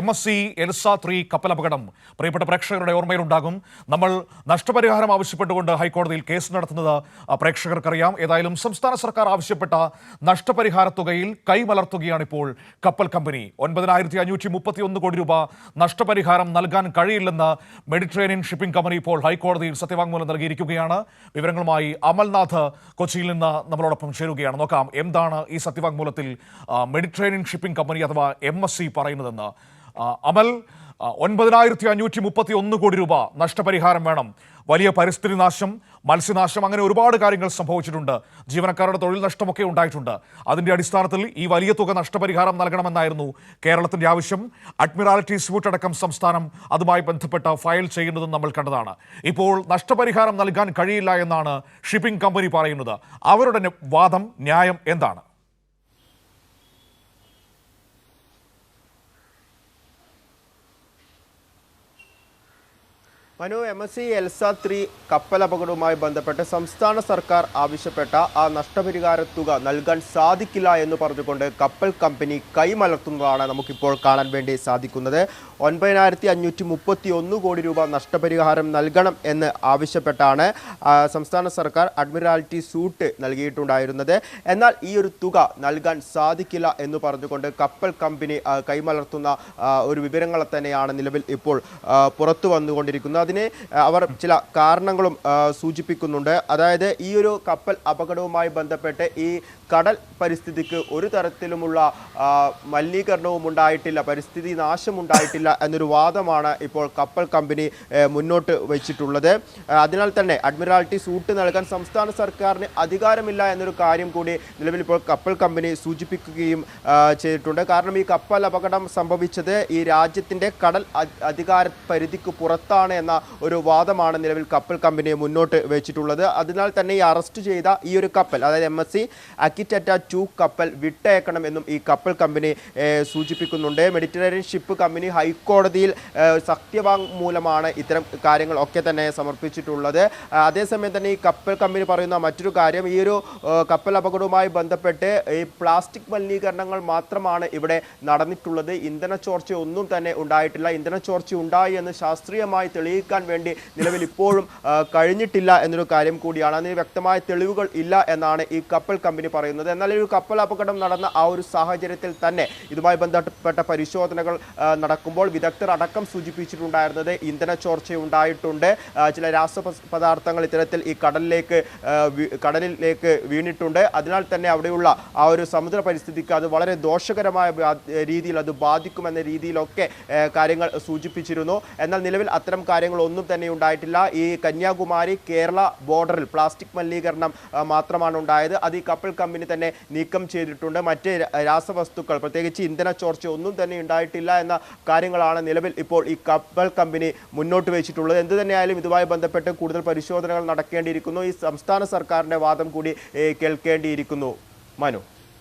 MSC Elsa 3 കപ്പലപകടം പ്രിയപ്പെട്ട പ്രേക്ഷകരുടെ ഓർമ്മയിലുണ്ടാകും. നമ്മൾ നഷ്ടപരിഹാരം ആവശ്യപ്പെട്ടുകൊണ്ട് ഹൈക്കോടതിയിൽ കേസ് നടത്തുന്നത് പ്രേക്ഷകർക്കറിയാം. ഏതായാലും സംസ്ഥാന സർക്കാർ ആവശ്യപ്പെട്ട നഷ്ടപരിഹാര തുകയിൽ കൈമലർത്തുകയാണ് ഇപ്പോൾ കപ്പൽ കമ്പനി. 9,531 കോടി രൂപ നഷ്ടപരിഹാരം നൽകാൻ കഴിയില്ലെന്ന് മെഡിറ്ററേനിയൻ ഷിപ്പിംഗ് കമ്പനി ഇപ്പോൾ ഹൈക്കോടതിയിൽ സത്യവാങ്മൂലം നൽകിയിരിക്കുകയാണ്. വിവരങ്ങളുമായി അമൽനാഥ് കൊച്ചിയിൽ നിന്ന് നമ്മളോടൊപ്പം ചേരുകയാണ്. നോക്കാം എന്താണ് ഈ സത്യവാങ്മൂലത്തിൽ മെഡിറ്ററേനിയൻ ഷിപ്പിംഗ് കമ്പനി അഥവാ MSC പറയുന്നതെന്ന്. അമൽ, 9,531 കോടി രൂപ നഷ്ടപരിഹാരം വേണം. വലിയ പരിസ്ഥിതി നാശം, മത്സ്യനാശം, അങ്ങനെ ഒരുപാട് കാര്യങ്ങൾ സംഭവിച്ചിട്ടുണ്ട്. ജീവനക്കാരുടെ തൊഴിൽ നഷ്ടമൊക്കെ ഉണ്ടായിട്ടുണ്ട്. അതിൻ്റെ അടിസ്ഥാനത്തിൽ ഈ വലിയ തുക നഷ്ടപരിഹാരം നൽകണമെന്നായിരുന്നു കേരളത്തിൻ്റെ ആവശ്യം. അഡ്മിറാലിറ്റി സ്യൂട്ട് അടക്കം സംസ്ഥാനം അതുമായി ബന്ധപ്പെട്ട് ഫയൽ ചെയ്യുന്നതും നമ്മൾ കണ്ടതാണ്. ഇപ്പോൾ നഷ്ടപരിഹാരം നൽകാൻ കഴിയില്ല എന്നാണ് ഷിപ്പിംഗ് കമ്പനി പറയുന്നത്. അവരുടെ വാദം, ന്യായം എന്താണ്? മനു, MSC എൽസ 3 കപ്പലപകടവുമായി ബന്ധപ്പെട്ട് സംസ്ഥാന സർക്കാർ ആവശ്യപ്പെട്ട ആ നഷ്ടപരിഹാര തുക നൽകാൻ സാധിക്കില്ല എന്ന് പറഞ്ഞുകൊണ്ട് കപ്പൽ കമ്പനി കൈമലർത്തുന്നതാണ് നമുക്കിപ്പോൾ കാണാൻ വേണ്ടി സാധിക്കുന്നത്. 9,531 കോടി രൂപ നഷ്ടപരിഹാരം നൽകണം എന്ന് ആവശ്യപ്പെട്ടാണ് സംസ്ഥാന സർക്കാർ അഡ്മിറാലിറ്റി സൂട്ട് നൽകിയിട്ടുണ്ടായിരുന്നത്. എന്നാൽ ഈ ഒരു തുക നൽകാൻ സാധിക്കില്ല എന്ന് പറഞ്ഞുകൊണ്ട് കപ്പൽ കമ്പനി കൈമലർത്തുന്ന ഒരു വിവരങ്ങൾ തന്നെയാണ് നിലവിൽ ഇപ്പോൾ പുറത്തു വന്നുകൊണ്ടിരിക്കുന്നത്. അതിന് അവർ ചില കാരണങ്ങളും സൂചിപ്പിക്കുന്നുണ്ട്. അതായത് ഈ ഒരു കപ്പൽ അപകടവുമായി ബന്ധപ്പെട്ട് ഈ കടൽ പരിസ്ഥിതിക്ക് ഒരു തരത്തിലുമുള്ള മലിനീകരണവും ഉണ്ടായിട്ടില്ല, പരിസ്ഥിതി നാശമുണ്ടായിട്ടില്ല എന്നൊരു വാദമാണ് ഇപ്പോൾ കപ്പൽ കമ്പനി മുന്നോട്ട് വെച്ചിട്ടുള്ളത്. അതിനാൽ തന്നെ അഡ്മിറാലിറ്റി സൂട്ട് നൽകാൻ സംസ്ഥാന സർക്കാരിന് അധികാരമില്ല എന്നൊരു കാര്യം കൂടി നിലവിൽ ഇപ്പോൾ കപ്പൽ കമ്പനി സൂചിപ്പിക്കുകയും ചെയ്തിട്ടുണ്ട്. കാരണം ഈ കപ്പൽ അപകടം സംഭവിച്ചത് ഈ രാജ്യത്തിൻ്റെ കടൽ അധികാര പരിധിക്ക് പുറത്താണ് എന്ന ഒരു വാദമാണ് നിലവിൽ കപ്പൽ കമ്പനി മുന്നോട്ട് വെച്ചിട്ടുള്ളത്. അതിനാൽ തന്നെ ഈ അറസ്റ്റ് ചെയ്ത ഈ ഒരു കപ്പൽ, അതായത് MSC അക്കിറ്ററ്റ 2 കപ്പൽ വിട്ടയക്കണം എന്നും ഈ കപ്പൽ കമ്പനി സൂചിപ്പിക്കുന്നുണ്ട്. മെഡിറ്ററേനിയൻ ഷിപ്പ് കമ്പനി ഹൈക്കോടതിയിൽ സത്യവാങ്മൂലമാണ് ഇത്തരം കാര്യങ്ങളൊക്കെ തന്നെ സമർപ്പിച്ചിട്ടുള്ളത്. അതേസമയം തന്നെ ഈ കപ്പൽ കമ്പനി പറയുന്ന മറ്റൊരു കാര്യം, ഈ ഒരു കപ്പൽ അപകടവുമായി ബന്ധപ്പെട്ട് ഈ പ്ലാസ്റ്റിക് മലിനീകരണങ്ങൾ മാത്രമാണ് ഇവിടെ നടന്നിട്ടുള്ളത്. ഇന്ധന ചോർച്ച ഒന്നും തന്നെ ഉണ്ടായിട്ടില്ല. ഇന്ധന ചോർച്ച ഉണ്ടായി എന്ന് ശാസ്ത്രീയമായി തെളിയിക്കാൻ വേണ്ടി നിലവിൽ ഇപ്പോഴും കഴിഞ്ഞിട്ടില്ല എന്നൊരു കാര്യം കൂടിയാണ്. അതിന് വ്യക്തമായ തെളിവുകൾ ഇല്ല എന്നാണ് ഈ കപ്പൽ കമ്പനി പറയുന്നത്. എന്നാൽ ഒരു കപ്പൽ അപകടം നടന്ന ആ ഒരു സാഹചര്യത്തിൽ തന്നെ ഇതുമായി ബന്ധപ്പെട്ട പരിശോധനകൾ നടക്കുമ്പോൾ വിദഗ്ധർ അടക്കം സൂചിപ്പിച്ചിട്ടുണ്ടായിരുന്നത് ഇന്ധന ചോർച്ച ഉണ്ടായിട്ടുണ്ട്, ചില രാസപദാർത്ഥങ്ങൾ ഇത്തരത്തിൽ ഈ കടലിലേക്ക് വീണിട്ടുണ്ട്. അതിനാൽ തന്നെ അവിടെയുള്ള ആ ഒരു സമുദ്ര പരിസ്ഥിതിക്ക് അത് വളരെ ദോഷകരമായ രീതിയിൽ അത് ബാധിക്കുമെന്ന രീതിയിലൊക്കെ കാര്യങ്ങൾ സൂചിപ്പിച്ചിരുന്നു. എന്നാൽ നിലവിൽ അത്തരം കാര്യങ്ങളൊന്നും തന്നെ ഉണ്ടായിട്ടില്ല. ഈ കന്യാകുമാരി കേരള ബോർഡറിൽ പ്ലാസ്റ്റിക് മലിനീകരണം മാത്രമാണ് ഉണ്ടായത്. അത് ഈ കപ്പൽ കമ്പനി തന്നെ നീക്കം ചെയ്തിട്ടുണ്ട്. മറ്റ് രാസവസ്തുക്കൾ, പ്രത്യേകിച്ച് ഇന്ധന ചോർച്ച ഒന്നും തന്നെ ഉണ്ടായിട്ടില്ല എന്ന കാര്യങ്ങളാണ് നിലവിൽ ഇപ്പോൾ ഈ കപ്പൽ കമ്പനി മുന്നോട്ട് വെച്ചിട്ടുള്ളത്. എന്തു തന്നെയായാലും ഇതുമായി ബന്ധപ്പെട്ട് കൂടുതൽ പരിശോധനകൾ നടക്കേണ്ടിയിരിക്കുന്നു. ഈ സംസ്ഥാന സർക്കാരിൻ്റെ വാദം കൂടി കേൾക്കേണ്ടിയിരിക്കുന്നു. മനു.